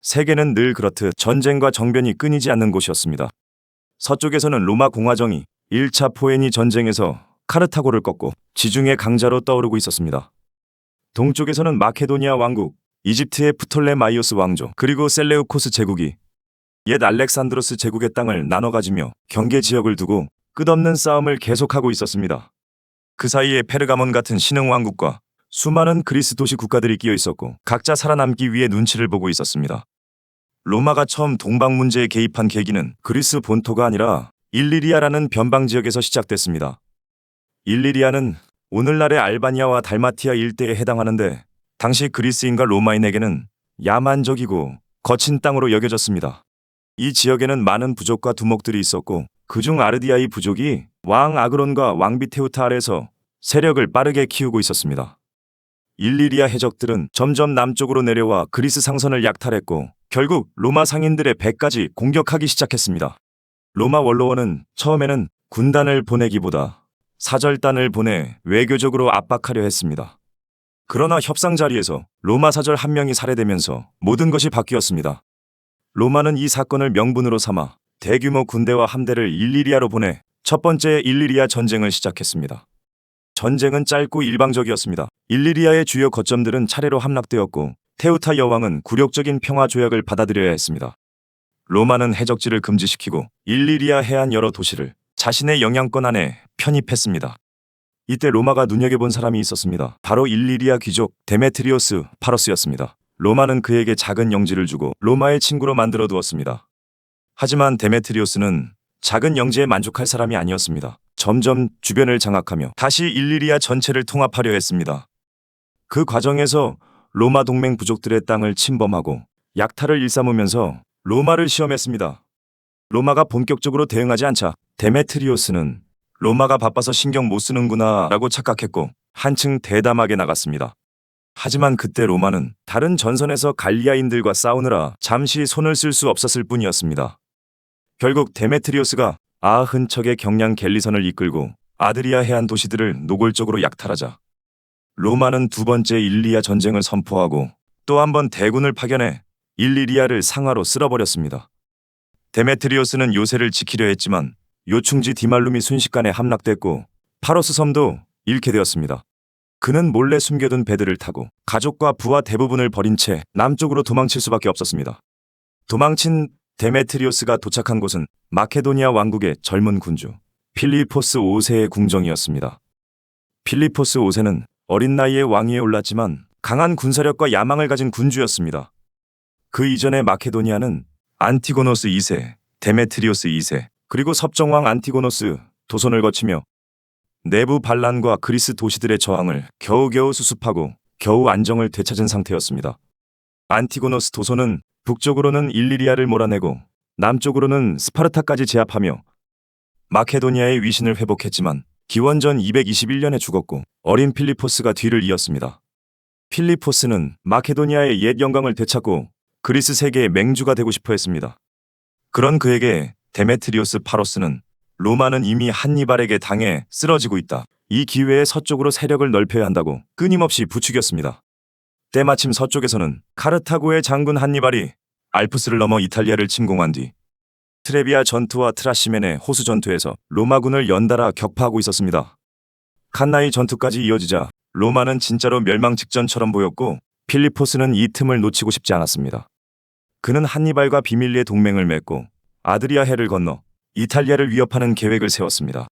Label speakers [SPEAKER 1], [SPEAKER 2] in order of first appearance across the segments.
[SPEAKER 1] 세계는 늘 그렇듯 전쟁과 정변이 끊이지 않는 곳이었습니다. 서쪽에서는 로마 공화정이 1차 포에니 전쟁에서 카르타고를 꺾고 지중해 강자로 떠오르고 있었습니다. 동쪽에서는 마케도니아 왕국, 이집트의 프톨레마이오스 왕조, 그리고 셀레우코스 제국이 옛 알렉산드로스 제국의 땅을 나눠 가지며 경계 지역을 두고 끝없는 싸움을 계속하고 있었습니다. 그 사이에 페르가몬 같은 신흥 왕국과 수많은 그리스 도시 국가들이 끼어 있었고 각자 살아남기 위해 눈치를 보고 있었습니다. 로마가 처음 동방 문제에 개입한 계기는 그리스 본토가 아니라 일리리아라는 변방 지역에서 시작됐습니다. 일리리아는 오늘날의 알바니아와 달마티아 일대에 해당하는데 당시 그리스인과 로마인에게는 야만적이고 거친 땅으로 여겨졌습니다. 이 지역에는 많은 부족과 두목들이 있었고 그중 아르디아이 부족이 왕 아그론과 왕 비테우타 아래서 세력을 빠르게 키우고 있었습니다. 일리리아 해적들은 점점 남쪽으로 내려와 그리스 상선을 약탈했고 결국 로마 상인들의 배까지 공격하기 시작했습니다. 로마 원로원은 처음에는 군단을 보내기보다 사절단을 보내 외교적으로 압박하려 했습니다. 그러나 협상 자리에서 로마 사절 한 명이 살해되면서 모든 것이 바뀌었습니다. 로마는 이 사건을 명분으로 삼아 대규모 군대와 함대를 일리리아로 보내 첫 번째 일리리아 전쟁을 시작했습니다. 전쟁은 짧고 일방적이었습니다. 일리리아의 주요 거점들은 차례로 함락되었고 테우타 여왕은 굴욕적인 평화 조약을 받아들여야 했습니다. 로마는 해적지를 금지시키고 일리리아 해안 여러 도시를 자신의 영향권 안에 편입했습니다. 이때 로마가 눈여겨본 사람이 있었습니다. 바로 일리리아 귀족 데메트리오스 파로스였습니다. 로마는 그에게 작은 영지를 주고 로마의 친구로 만들어 두었습니다. 하지만 데메트리오스는 작은 영지에 만족할 사람이 아니었습니다. 점점 주변을 장악하며 다시 일리리아 전체를 통합하려 했습니다. 그 과정에서 로마 동맹 부족들의 땅을 침범하고 약탈을 일삼으면서 로마를 시험했습니다. 로마가 본격적으로 대응하지 않자 데메트리오스는 로마가 바빠서 신경 못 쓰는구나 라고 착각했고 한층 대담하게 나갔습니다. 하지만 그때 로마는 다른 전선에서 갈리아인들과 싸우느라 잠시 손을 쓸 수 없었을 뿐이었습니다. 결국 데메트리오스가 아흔 척의 경량 갤리선을 이끌고 아드리아 해안 도시들을 노골적으로 약탈하자 로마는 두 번째 일리아 전쟁을 선포하고 또 한 번 대군을 파견해 일리리아를 상하로 쓸어버렸습니다. 데메트리오스는 요새를 지키려 했지만 요충지 디말룸이 순식간에 함락됐고 파로스 섬도 잃게 되었습니다. 그는 몰래 숨겨둔 배들을 타고 가족과 부하 대부분을 버린 채 남쪽으로 도망칠 수밖에 없었습니다. 도망친 데메트리오스가 도착한 곳은 마케도니아 왕국의 젊은 군주 필리포스 5세의 궁정이었습니다. 필리포스 5세는 어린 나이에 왕위에 올랐지만 강한 군사력과 야망을 가진 군주였습니다. 그 이전에 마케도니아는 안티고노스 2세, 데메트리오스 2세, 그리고 섭정왕 안티고노스 도손을 거치며 내부 반란과 그리스 도시들의 저항을 겨우겨우 수습하고 겨우 안정을 되찾은 상태였습니다. 안티고노스 도손은 북쪽으로는 일리리아를 몰아내고 남쪽으로는 스파르타까지 제압하며 마케도니아의 위신을 회복했지만 기원전 221년에 죽었고 어린 필리포스가 뒤를 이었습니다. 필리포스는 마케도니아의 옛 영광을 되찾고 그리스 세계의 맹주가 되고 싶어 했습니다. 그런 그에게 데메트리오스 파로스는 로마는 이미 한니발에게 당해 쓰러지고 있다. 이 기회에 서쪽으로 세력을 넓혀야 한다고 끊임없이 부추겼습니다. 때마침 서쪽에서는 카르타고의 장군 한니발이 알프스를 넘어 이탈리아를 침공한 뒤 트레비아 전투와 트라시멘의 호수 전투에서 로마군을 연달아 격파하고 있었습니다. 칸나이 전투까지 이어지자 로마는 진짜로 멸망 직전처럼 보였고 필리포스는 이 틈을 놓치고 싶지 않았습니다. 그는 한니발과 비밀리에 동맹을 맺고 아드리아 해를 건너 이탈리아를 위협하는 계획을 세웠습니다.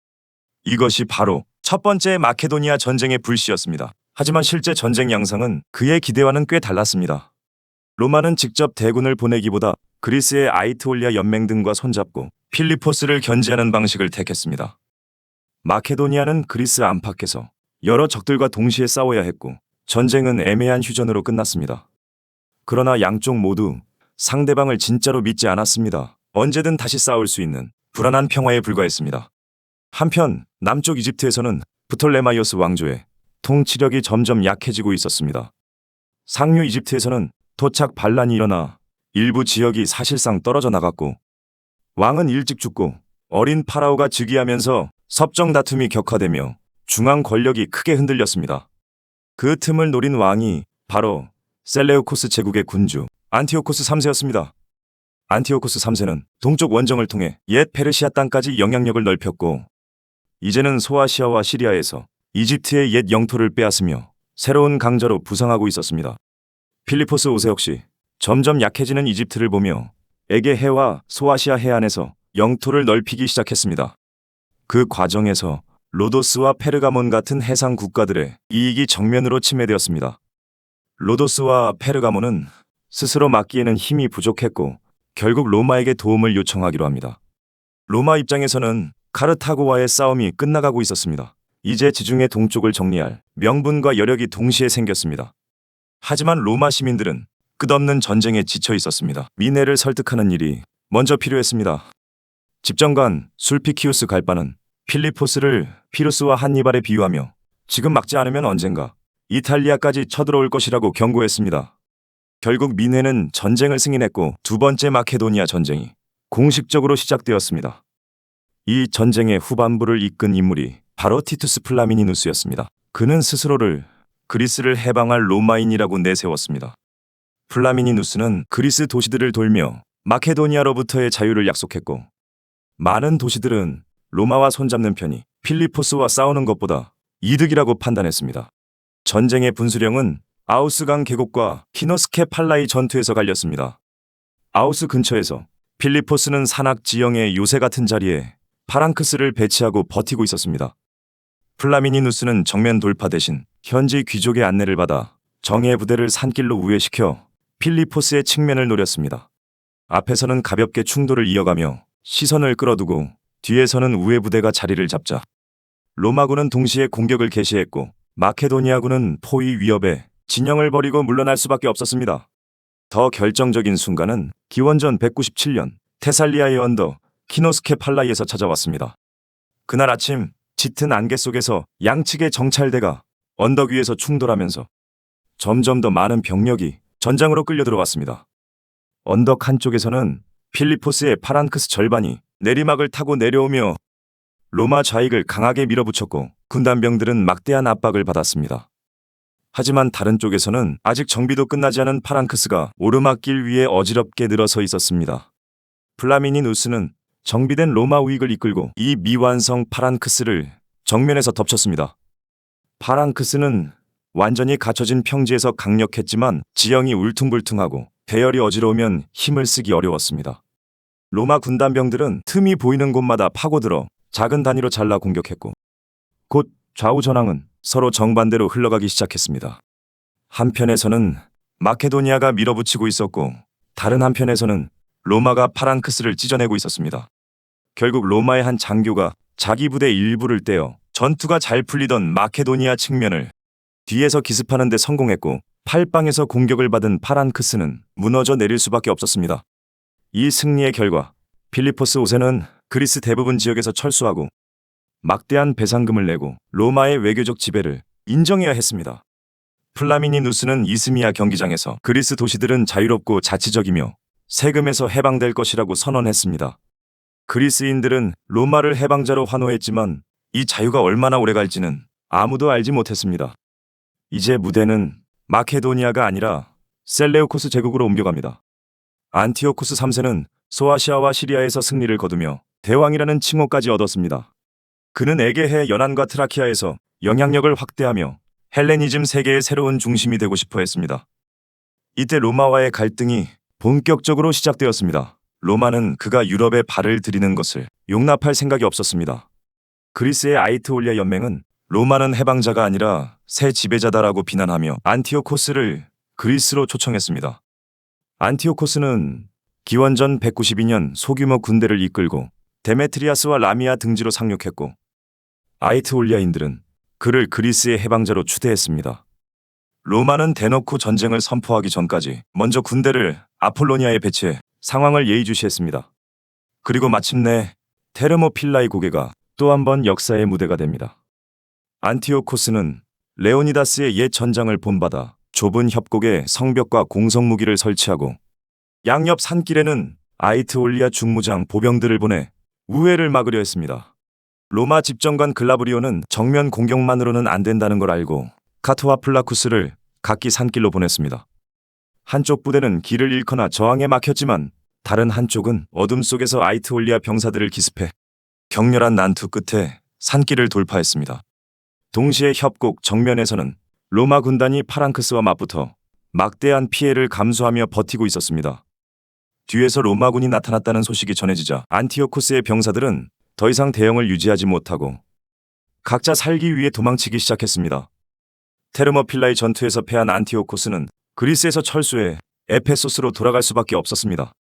[SPEAKER 1] 이것이 바로 첫 번째 마케도니아 전쟁의 불씨였습니다. 하지만 실제 전쟁 양상은 그의 기대와는 꽤 달랐습니다. 로마는 직접 대군을 보내기보다 그리스의 아이트올리아 연맹 등과 손잡고 필리포스를 견제하는 방식을 택했습니다. 마케도니아는 그리스 안팎에서 여러 적들과 동시에 싸워야 했고 전쟁은 애매한 휴전으로 끝났습니다. 그러나 양쪽 모두 상대방을 진짜로 믿지 않았습니다. 언제든 다시 싸울 수 있는 불안한 평화에 불과했습니다. 한편 남쪽 이집트에서는 프톨레마이오스 왕조의 통치력이 점점 약해지고 있었습니다. 상류 이집트에서는 토착 반란이 일어나 일부 지역이 사실상 떨어져 나갔고 왕은 일찍 죽고 어린 파라오가 즉위하면서 섭정 다툼이 격화되며 중앙 권력이 크게 흔들렸습니다. 그 틈을 노린 왕이 바로 셀레우코스 제국의 군주 안티오코스 3세였습니다. 안티오코스 3세는 동쪽 원정을 통해 옛 페르시아 땅까지 영향력을 넓혔고, 이제는 소아시아와 시리아에서 이집트의 옛 영토를 빼앗으며 새로운 강자로 부상하고 있었습니다. 필리포스 5세 역시 점점 약해지는 이집트를 보며 에게해와 소아시아 해안에서 영토를 넓히기 시작했습니다. 그 과정에서 로도스와 페르가몬 같은 해상 국가들의 이익이 정면으로 침해되었습니다. 로도스와 페르가몬은 스스로 막기에는 힘이 부족했고 결국 로마에게 도움을 요청하기로 합니다. 로마 입장에서는 카르타고와의 싸움이 끝나가고 있었습니다. 이제 지중해 동쪽을 정리할 명분과 여력이 동시에 생겼습니다. 하지만 로마 시민들은 끝없는 전쟁에 지쳐 있었습니다. 미네를 설득하는 일이 먼저 필요했습니다. 집정관 술피키우스 갈바는 필리포스를 피루스와 한니발에 비유하며 지금 막지 않으면 언젠가 이탈리아까지 쳐들어올 것이라고 경고했습니다. 결국 미네는 전쟁을 승인했고 두 번째 마케도니아 전쟁이 공식적으로 시작되었습니다. 이 전쟁의 후반부를 이끈 인물이 바로 티투스 플라미니누스였습니다. 그는 스스로를 그리스를 해방할 로마인이라고 내세웠습니다. 플라미니누스는 그리스 도시들을 돌며 마케도니아로부터의 자유를 약속했고, 많은 도시들은 로마와 손잡는 편이 필리포스와 싸우는 것보다 이득이라고 판단했습니다. 전쟁의 분수령은 아우스강 계곡과 키노스케 팔라이 전투에서 갈렸습니다. 아우스 근처에서 필리포스는 산악 지형의 요새 같은 자리에 파랑크스를 배치하고 버티고 있었습니다. 플라미니누스는 정면 돌파 대신 현지 귀족의 안내를 받아 정예 부대를 산길로 우회시켜 필리포스의 측면을 노렸습니다. 앞에서는 가볍게 충돌을 이어가며 시선을 끌어두고 뒤에서는 우회 부대가 자리를 잡자 로마군은 동시에 공격을 개시했고 마케도니아군은 포위 위협에 진영을 버리고 물러날 수밖에 없었습니다. 더 결정적인 순간은 기원전 197년 테살리아의 언덕 키노스케 팔라이에서 찾아왔습니다. 그날 아침 짙은 안개 속에서 양측의 정찰대가 언덕 위에서 충돌하면서 점점 더 많은 병력이 전장으로 끌려 들어왔습니다. 언덕 한쪽에서는 필리포스의 파란크스 절반이 내리막을 타고 내려오며 로마 좌익을 강하게 밀어붙였고 군단병들은 막대한 압박을 받았습니다. 하지만 다른 쪽에서는 아직 정비도 끝나지 않은 파랑크스가 오르막길 위에 어지럽게 늘어서 있었습니다. 플라미니누스는 정비된 로마 우익을 이끌고 이 미완성 파랑크스를 정면에서 덮쳤습니다. 파랑크스는 완전히 갖춰진 평지에서 강력했지만 지형이 울퉁불퉁하고 배열이 어지러우면 힘을 쓰기 어려웠습니다. 로마 군단병들은 틈이 보이는 곳마다 파고들어 작은 단위로 잘라 공격했고 곧 좌우 전황은 서로 정반대로 흘러가기 시작했습니다. 한편에서는 마케도니아가 밀어붙이고 있었고 다른 한편에서는 로마가 파랑크스를 찢어내고 있었습니다. 결국 로마의 한 장교가 자기 부대 일부를 떼어 전투가 잘 풀리던 마케도니아 측면을 뒤에서 기습하는 데 성공했고 팔방에서 공격을 받은 파랑크스는 무너져 내릴 수밖에 없었습니다. 이 승리의 결과 필리포스 5세는 그리스 대부분 지역에서 철수하고 막대한 배상금을 내고 로마의 외교적 지배를 인정해야 했습니다. 플라미니누스는 이스미아 경기장에서 그리스 도시들은 자유롭고 자치적이며 세금에서 해방될 것이라고 선언했습니다. 그리스인들은 로마를 해방자로 환호했지만 이 자유가 얼마나 오래 갈지는 아무도 알지 못했습니다. 이제 무대는 마케도니아가 아니라 셀레우코스 제국으로 옮겨갑니다. 안티오쿠스 3세는 소아시아와 시리아에서 승리를 거두며 대왕이라는 칭호까지 얻었습니다. 그는 에게해 연안과 트라키아에서 영향력을 확대하며 헬레니즘 세계의 새로운 중심이 되고 싶어 했습니다. 이때 로마와의 갈등이 본격적으로 시작되었습니다. 로마는 그가 유럽에 발을 들이는 것을 용납할 생각이 없었습니다. 그리스의 아이트올리아 연맹은 로마는 해방자가 아니라 새 지배자다라고 비난하며 안티오코스를 그리스로 초청했습니다. 안티오코스는 기원전 192년 소규모 군대를 이끌고 데메트리아스와 라미아 등지로 상륙했고 아이트올리아인들은 그를 그리스의 해방자로 추대했습니다. 로마는 대놓고 전쟁을 선포하기 전까지 먼저 군대를 아폴로니아에 배치해 상황을 예의주시했습니다. 그리고 마침내 테르모필라의 고개가 또 한 번 역사의 무대가 됩니다. 안티오코스는 레오니다스의 옛 전장을 본받아 좁은 협곡에 성벽과 공성무기를 설치하고 양옆 산길에는 아이트올리아 중무장 보병들을 보내 우회를 막으려 했습니다. 로마 집정관 글라브리오는 정면 공격만으로는 안 된다는 걸 알고 카토와 플라쿠스를 각기 산길로 보냈습니다. 한쪽 부대는 길을 잃거나 저항에 막혔지만 다른 한쪽은 어둠 속에서 아이트올리아 병사들을 기습해 격렬한 난투 끝에 산길을 돌파했습니다. 동시에 협곡 정면에서는 로마 군단이 파랑크스와 맞붙어 막대한 피해를 감수하며 버티고 있었습니다. 뒤에서 로마군이 나타났다는 소식이 전해지자 안티오코스의 병사들은 더 이상 대형을 유지하지 못하고 각자 살기 위해 도망치기 시작했습니다. 테르모필라의 전투에서 패한 안티오코스는 그리스에서 철수해 에페소스로 돌아갈 수밖에 없었습니다.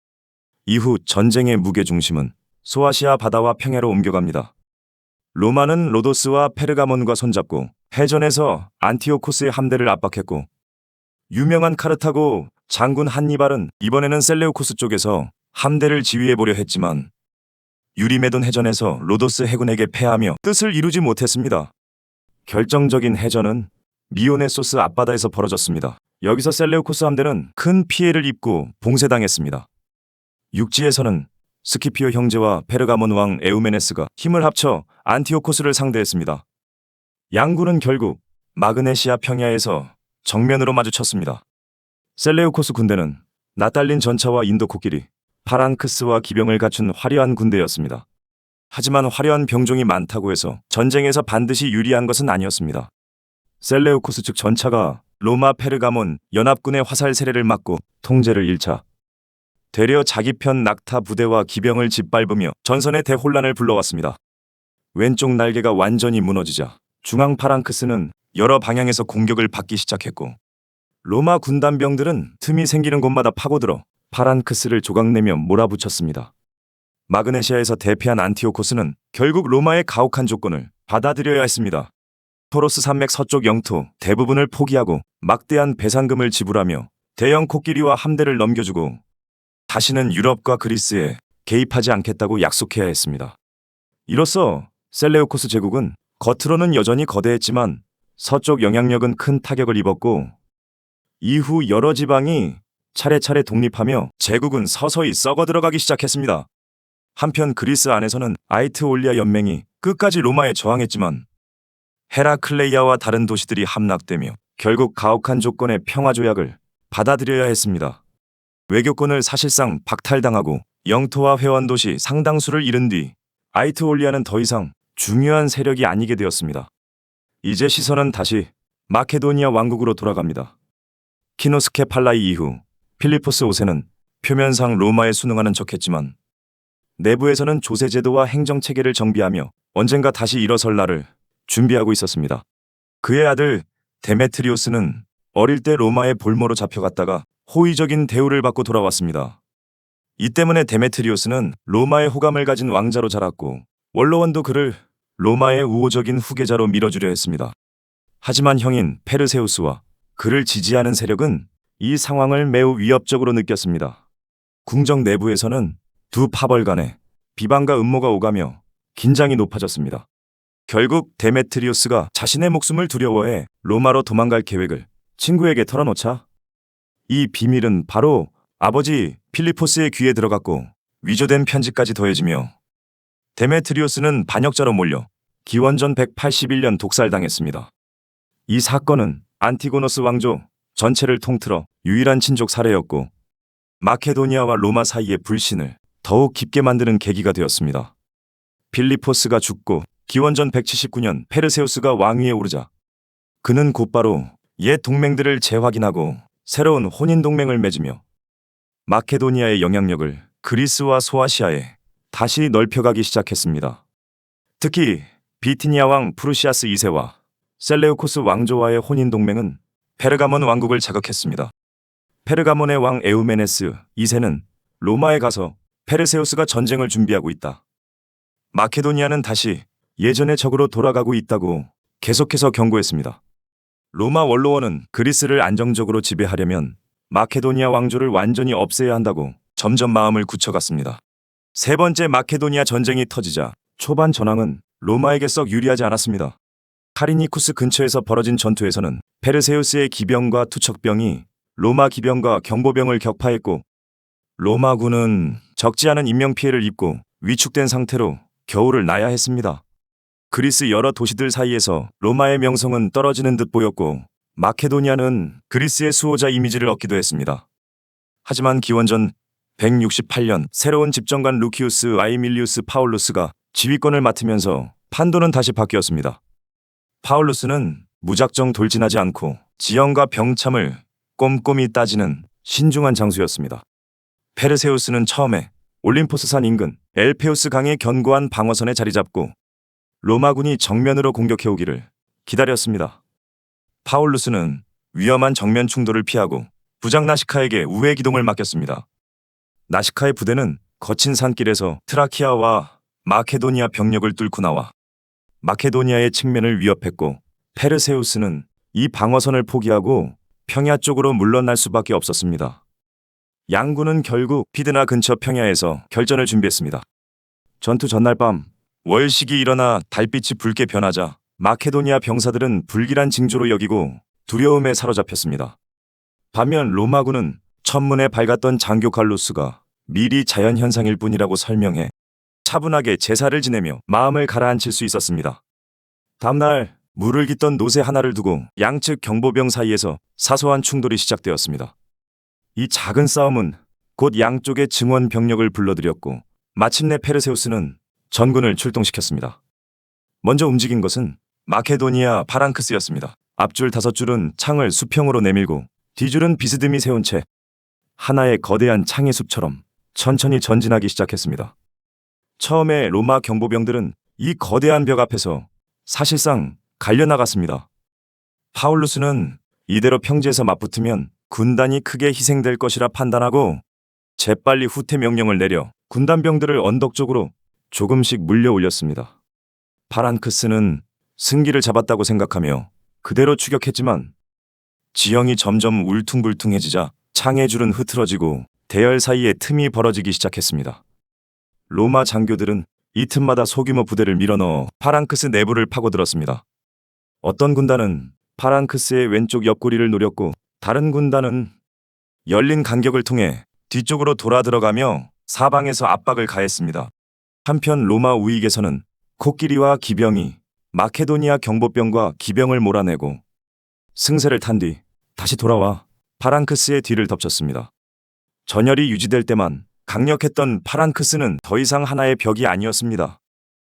[SPEAKER 1] 이후 전쟁의 무게중심은 소아시아 바다와 평야로 옮겨갑니다. 로마는 로도스와 페르가몬과 손잡고 해전에서 안티오코스의 함대를 압박했고, 유명한 카르타고 장군 한니발은 이번에는 셀레우코스 쪽에서 함대를 지휘해보려 했지만 유리메돈 해전에서 로도스 해군에게 패하며 뜻을 이루지 못했습니다. 결정적인 해전은 미오네소스 앞바다에서 벌어졌습니다. 여기서 셀레우코스 함대는 큰 피해를 입고 봉쇄당했습니다. 육지에서는 스키피오 형제와 페르가몬 왕 에우메네스가 힘을 합쳐 안티오코스를 상대했습니다. 양군은 결국 마그네시아 평야에서 정면으로 마주쳤습니다. 셀레우코스 군대는 나달린 전차와 인도 코끼리, 파랑크스와 기병을 갖춘 화려한 군대였습니다. 하지만 화려한 병종이 많다고 해서 전쟁에서 반드시 유리한 것은 아니었습니다. 셀레우코스 측 전차가 로마 페르가몬 연합군의 화살 세례를 맞고 통제를 잃자 되려 자기 편 낙타 부대와 기병을 짓밟으며 전선에 대혼란을 불러왔습니다. 왼쪽 날개가 완전히 무너지자 중앙 파랑크스는 여러 방향에서 공격을 받기 시작했고, 로마 군단병들은 틈이 생기는 곳마다 파고들어 파랑크스를 조각내며 몰아붙였습니다. 마그네시아에서 대피한 안티오코스는 결국 로마의 가혹한 조건을 받아들여야 했습니다. 토로스 산맥 서쪽 영토 대부분을 포기하고 막대한 배상금을 지불하며 대형 코끼리와 함대를 넘겨주고 다시는 유럽과 그리스에 개입하지 않겠다고 약속해야 했습니다. 이로써 셀레우코스 제국은 겉으로는 여전히 거대했지만 서쪽 영향력은 큰 타격을 입었고, 이후 여러 지방이 차례차례 독립하며 제국은 서서히 썩어 들어가기 시작했습니다. 한편 그리스 안에서는 아이트올리아 연맹이 끝까지 로마에 저항했지만 헤라클레이아와 다른 도시들이 함락되며 결국 가혹한 조건의 평화조약을 받아들여야 했습니다. 외교권을 사실상 박탈당하고 영토와 회원도시 상당수를 잃은 뒤 아이트올리아는 더 이상 중요한 세력이 아니게 되었습니다. 이제 시선은 다시 마케도니아 왕국으로 돌아갑니다. 키노스케 팔라이 이후 필리포스 5세는 표면상 로마에 순응하는 척했지만 내부에서는 조세제도와 행정체계를 정비하며 언젠가 다시 일어설 날을 준비하고 있었습니다. 그의 아들 데메트리오스는 어릴 때 로마의 볼모로 잡혀갔다가 호의적인 대우를 받고 돌아왔습니다. 이 때문에 데메트리오스는 로마의 호감을 가진 왕자로 자랐고 원로원도 그를 로마의 우호적인 후계자로 밀어주려 했습니다. 하지만 형인 페르세우스와 그를 지지하는 세력은 이 상황을 매우 위협적으로 느꼈습니다. 궁정 내부에서는 두 파벌 간에 비방과 음모가 오가며 긴장이 높아졌습니다. 결국 데메트리우스가 자신의 목숨을 두려워해 로마로 도망갈 계획을 친구에게 털어놓자 이 비밀은 바로 아버지 필리포스의 귀에 들어갔고 위조된 편지까지 더해지며 데메트리우스는 반역자로 몰려 기원전 181년 독살당했습니다. 이 사건은 안티고노스 왕조 전체를 통틀어 유일한 친족 살해였고 마케도니아와 로마 사이의 불신을 더욱 깊게 만드는 계기가 되었습니다. 필리포스가 죽고 기원전 179년 페르세우스가 왕위에 오르자 그는 곧바로 옛 동맹들을 재확인하고 새로운 혼인 동맹을 맺으며 마케도니아의 영향력을 그리스와 소아시아에 다시 넓혀가기 시작했습니다. 특히 비티니아 왕 프루시아스 2세와 셀레우코스 왕조와의 혼인 동맹은 페르가몬 왕국을 자극했습니다. 페르가몬의 왕 에우메네스 2세는 로마에 가서 페르세우스가 전쟁을 준비하고 있다, 마케도니아는 다시 예전의 적으로 돌아가고 있다고 계속해서 경고했습니다. 로마 원로원은 그리스를 안정적으로 지배하려면 마케도니아 왕조를 완전히 없애야 한다고 점점 마음을 굳혀갔습니다. 세 번째 마케도니아 전쟁이 터지자 초반 전황은 로마에게 썩 유리하지 않았습니다. 카리니쿠스 근처에서 벌어진 전투에서는 페르세우스의 기병과 투척병이 로마 기병과 경보병을 격파했고 로마군은 적지 않은 인명피해를 입고 위축된 상태로 겨울을 나야 했습니다. 그리스 여러 도시들 사이에서 로마의 명성은 떨어지는 듯 보였고 마케도니아는 그리스의 수호자 이미지를 얻기도 했습니다. 하지만 기원전 168년 새로운 집정관 루키우스 아이밀리우스 파울루스가 지휘권을 맡으면서 판도는 다시 바뀌었습니다. 파울루스는 무작정 돌진하지 않고 지형과 병참을 꼼꼼히 따지는 신중한 장수였습니다. 페르세우스는 처음에 올림포스산 인근 엘페우스 강의 견고한 방어선에 자리 잡고 로마군이 정면으로 공격해오기를 기다렸습니다. 파울루스는 위험한 정면 충돌을 피하고 부장 나시카에게 우회 기동을 맡겼습니다. 나시카의 부대는 거친 산길에서 트라키아와 마케도니아 병력을 뚫고 나와 마케도니아의 측면을 위협했고, 페르세우스는 이 방어선을 포기하고 평야 쪽으로 물러날 수밖에 없었습니다. 양군은 결국 피드나 근처 평야에서 결전을 준비했습니다. 전투 전날 밤 월식이 일어나 달빛이 붉게 변하자 마케도니아 병사들은 불길한 징조로 여기고 두려움에 사로잡혔습니다. 반면 로마군은 첫문에 밝았던 장교 갈루스가 미리 자연현상일 뿐이라고 설명해 차분하게 제사를 지내며 마음을 가라앉힐 수 있었습니다. 다음날 물을 깃던 노새 하나를 두고 양측 경보병 사이에서 사소한 충돌이 시작되었습니다. 이 작은 싸움은 곧 양쪽의 증원 병력을 불러들였고 마침내 페르세우스는 전군을 출동시켰습니다. 먼저 움직인 것은 마케도니아 파랑크스였습니다. 앞줄 5줄은 창을 수평으로 내밀고 뒤줄은 비스듬히 세운 채 하나의 거대한 창의 숲처럼 천천히 전진하기 시작했습니다. 처음에 로마 경보병들은 이 거대한 벽 앞에서 사실상 갈려나갔습니다. 파울루스는 이대로 평지에서 맞붙으면 군단이 크게 희생될 것이라 판단하고 재빨리 후퇴 명령을 내려 군단병들을 언덕 쪽으로 조금씩 물려 올렸습니다. 파랑크스는 승기를 잡았다고 생각하며 그대로 추격했지만 지형이 점점 울퉁불퉁해지자 창의 줄은 흐트러지고 대열 사이에 틈이 벌어지기 시작했습니다. 로마 장교들은 이 틈마다 소규모 부대를 밀어넣어 파랑크스 내부를 파고들었습니다. 어떤 군단은 파랑크스의 왼쪽 옆구리를 노렸고 다른 군단은 열린 간격을 통해 뒤쪽으로 돌아 들어가며 사방에서 압박을 가했습니다. 한편 로마 우익에서는 코끼리와 기병이 마케도니아 경보병과 기병을 몰아내고 승세를 탄 뒤 다시 돌아와 파랑크스의 뒤를 덮쳤습니다. 전열이 유지될 때만 강력했던 파랑크스는 더 이상 하나의 벽이 아니었습니다.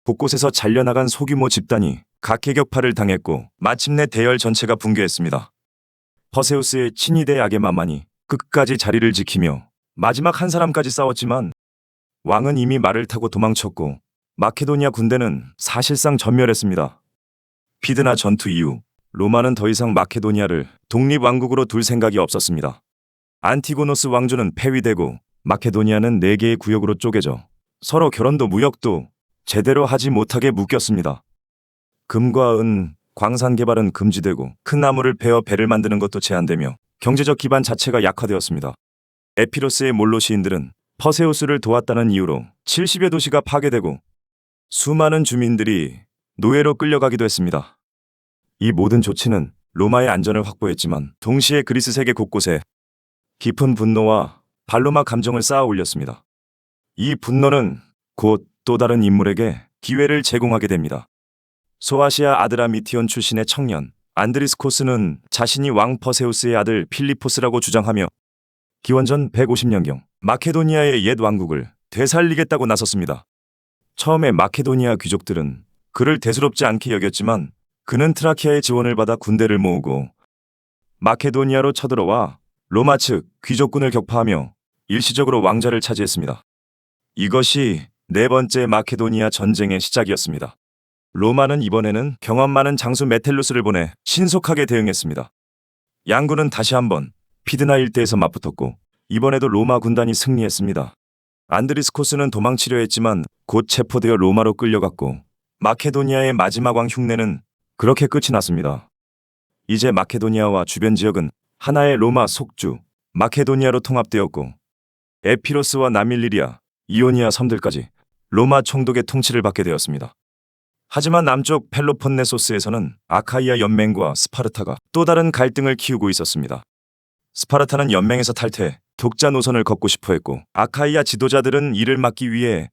[SPEAKER 1] 곳곳에서 잘려나간 소규모 집단이 각계격파를 당했고 마침내 대열 전체가 붕괴했습니다. 퍼세우스의 친위대 아게마만이 끝까지 자리를 지키며 마지막 한 사람까지 싸웠지만 왕은 이미 말을 타고 도망쳤고 마케도니아 군대는 사실상 전멸했습니다. 피드나 전투 이후 로마는 더 이상 마케도니아를 독립왕국으로 둘 생각이 없었습니다. 안티고노스 왕조는 폐위되고 마케도니아는 4개의 구역으로 쪼개져 서로 결혼도 무역도 제대로 하지 못하게 묶였습니다. 금과 은, 광산 개발은 금지되고 큰 나무를 베어 배를 만드는 것도 제한되며 경제적 기반 자체가 약화되었습니다. 에피로스의 몰로 시인들은 퍼세우스를 도왔다는 이유로 70여 도시가 파괴되고 수많은 주민들이 노예로 끌려가기도 했습니다. 이 모든 조치는 로마의 안전을 확보했지만 동시에 그리스 세계 곳곳에 깊은 분노와 발로마 감정을 쌓아 올렸습니다. 이 분노는 곧 또 다른 인물에게 기회를 제공하게 됩니다. 소아시아 아드라미티온 출신의 청년 안드리스코스는 자신이 왕 퍼세우스의 아들 필리포스라고 주장하며 기원전 150년경 마케도니아의 옛 왕국을 되살리겠다고 나섰습니다. 처음에 마케도니아 귀족들은 그를 대수롭지 않게 여겼지만 그는 트라키아의 지원을 받아 군대를 모으고 마케도니아로 쳐들어와 로마 측 귀족군을 격파하며 일시적으로 왕좌를 차지했습니다. 이것이 4번째 마케도니아 전쟁의 시작이었습니다. 로마는 이번에는 경험 많은 장수 메텔루스를 보내 신속하게 대응했습니다. 양군은 다시 한번 피드나 일대에서 맞붙었고 이번에도 로마 군단이 승리했습니다. 안드리스코스는 도망치려 했지만 곧 체포되어 로마로 끌려갔고 마케도니아의 마지막 왕 흉내는 그렇게 끝이 났습니다. 이제 마케도니아와 주변 지역은 하나의 로마 속주 마케도니아로 통합되었고 에피로스와 나밀리리아, 이오니아 섬들까지 로마 총독의 통치를 받게 되었습니다. 하지만 남쪽 펠로폰네소스에서는 아카이아 연맹과 스파르타가 또 다른 갈등을 키우고 있었습니다. 스파르타는 연맹에서 탈퇴해 독자 노선을 걷고 싶어 했고 아카이아 지도자들은 이를 막기 위해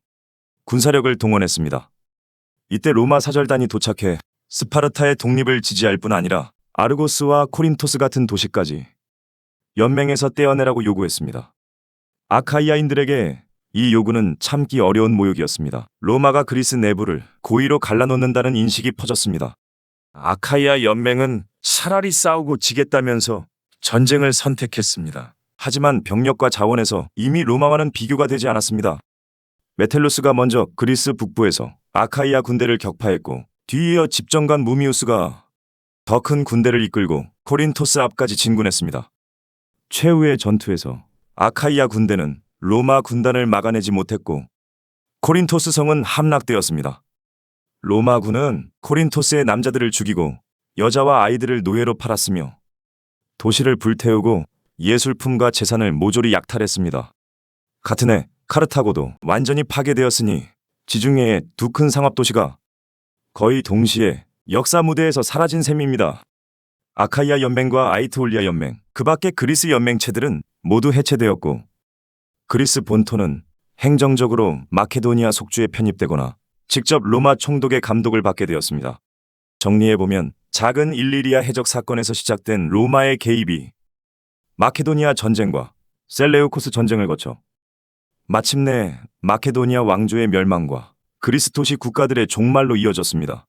[SPEAKER 1] 군사력을 동원했습니다. 이때 로마 사절단이 도착해 스파르타의 독립을 지지할 뿐 아니라 아르고스와 코린토스 같은 도시까지 연맹에서 떼어내라고 요구했습니다. 아카이아인들에게 이 요구는 참기 어려운 모욕이었습니다. 로마가 그리스 내부를 고의로 갈라놓는다는 인식이 퍼졌습니다. 아카이아 연맹은 차라리 싸우고 지겠다면서 전쟁을 선택했습니다. 하지만 병력과 자원에서 이미 로마와는 비교가 되지 않았습니다. 메텔루스가 먼저 그리스 북부에서 아카이아 군대를 격파했고, 뒤이어 집정관 무미우스가 더 큰 군대를 이끌고 코린토스 앞까지 진군했습니다. 최후의 전투에서 아카이아 군대는 로마 군단을 막아내지 못했고 코린토스 성은 함락되었습니다. 로마군은 코린토스의 남자들을 죽이고 여자와 아이들을 노예로 팔았으며 도시를 불태우고 예술품과 재산을 모조리 약탈했습니다. 같은 해 카르타고도 완전히 파괴되었으니 지중해의 두 큰 상업도시가 거의 동시에 역사 무대에서 사라진 셈입니다. 아카이아 연맹과 아이토올리아 연맹, 그 밖의 그리스 연맹체들은 모두 해체되었고 그리스 본토는 행정적으로 마케도니아 속주에 편입되거나 직접 로마 총독의 감독을 받게 되었습니다. 정리해보면 작은 일리리아 해적 사건에서 시작된 로마의 개입이 마케도니아 전쟁과 셀레우코스 전쟁을 거쳐 마침내 마케도니아 왕조의 멸망과 그리스 도시 국가들의 종말로 이어졌습니다.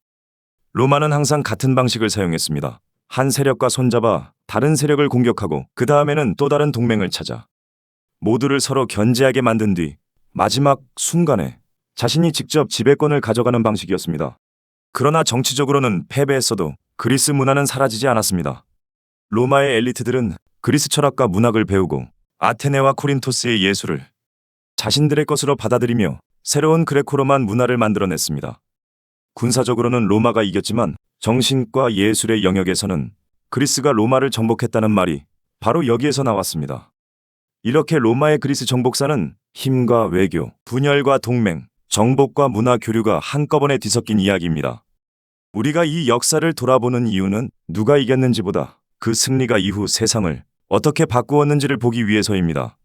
[SPEAKER 1] 로마는 항상 같은 방식을 사용했습니다. 한 세력과 손잡아 다른 세력을 공격하고 그 다음에는 또 다른 동맹을 찾아 모두를 서로 견제하게 만든 뒤 마지막 순간에 자신이 직접 지배권을 가져가는 방식이었습니다. 그러나 정치적으로는 패배했어도 그리스 문화는 사라지지 않았습니다. 로마의 엘리트들은 그리스 철학과 문학을 배우고 아테네와 코린토스의 예술을 자신들의 것으로 받아들이며 새로운 그레코로만 문화를 만들어냈습니다. 군사적으로는 로마가 이겼지만 정신과 예술의 영역에서는 그리스가 로마를 정복했다는 말이 바로 여기에서 나왔습니다. 이렇게 로마의 그리스 정복사는 힘과 외교, 분열과 동맹, 정복과 문화 교류가 한꺼번에 뒤섞인 이야기입니다. 우리가 이 역사를 돌아보는 이유는 누가 이겼는지보다 그 승리가 이후 세상을 어떻게 바꾸었는지를 보기 위해서입니다.